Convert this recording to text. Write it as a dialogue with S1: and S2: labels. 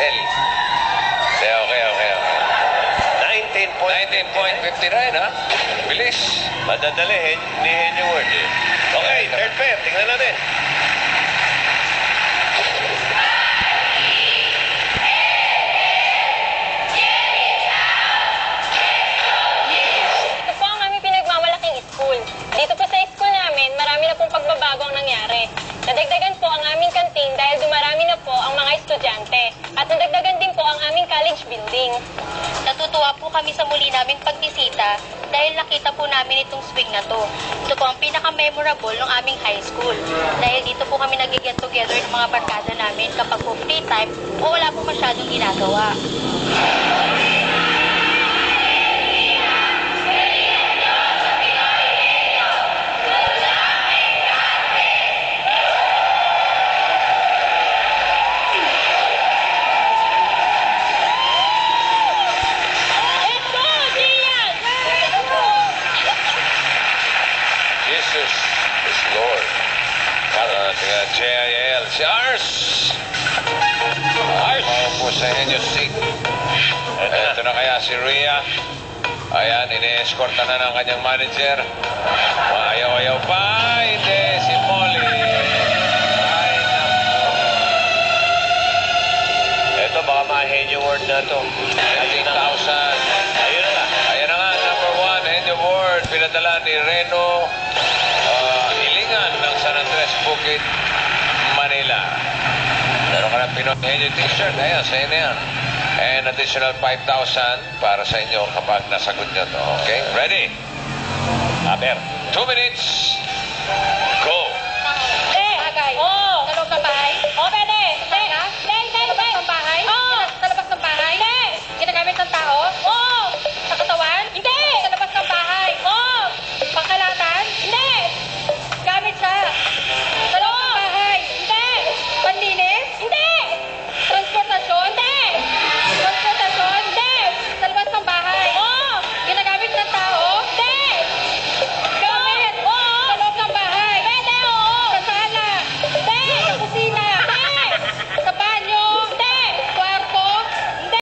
S1: Hazel. Okay. 19.59, ha? Bilis. Madadali, ni Henry Ward, eh. Okay, third pair. Tingnan natin.
S2: Ito po ang aming pinagmamalaking school. Dito po sa school namin, marami na pong pagbabago ang nangyari. Nadagdagan po ang aming kantin dahil dumarami na po ang mga estudyante. At nadagdagan din po ang aming college building.
S3: Natutuwa po kami sa muli naming pagbisita dahil nakita po namin itong swing na to. Ito po ang pinaka-memorable ng aming high school. Dahil dito po kami nag-get together ng mga barkada namin kapag po free time o wala po masyadong ginagawa.
S1: Jesus is Lord. JIL. Si Ars. Maupo sa inyo seat. Ito na kaya si Rhea. Ayan, ini-escorta na ng kanyang manager. Ayaw-ayaw pa. Hindi, si Molly. Ay, naku. Ito, baka ma-Henry Ward na ito. 19,000. Ayun na nga. Ayan na nga, number 1, Henry Ward. Pinadala ni Reno Ilingan ng San Andres, Bukid, Manila. Meron ka ng Pinoy Henry t-shirt. Ayan, sa'yo na yan. And additional 5,000 para sa inyo kapag nasagot nyo to. Okay? Ready? Aber. 2 minutes. Go.
S2: Bagay.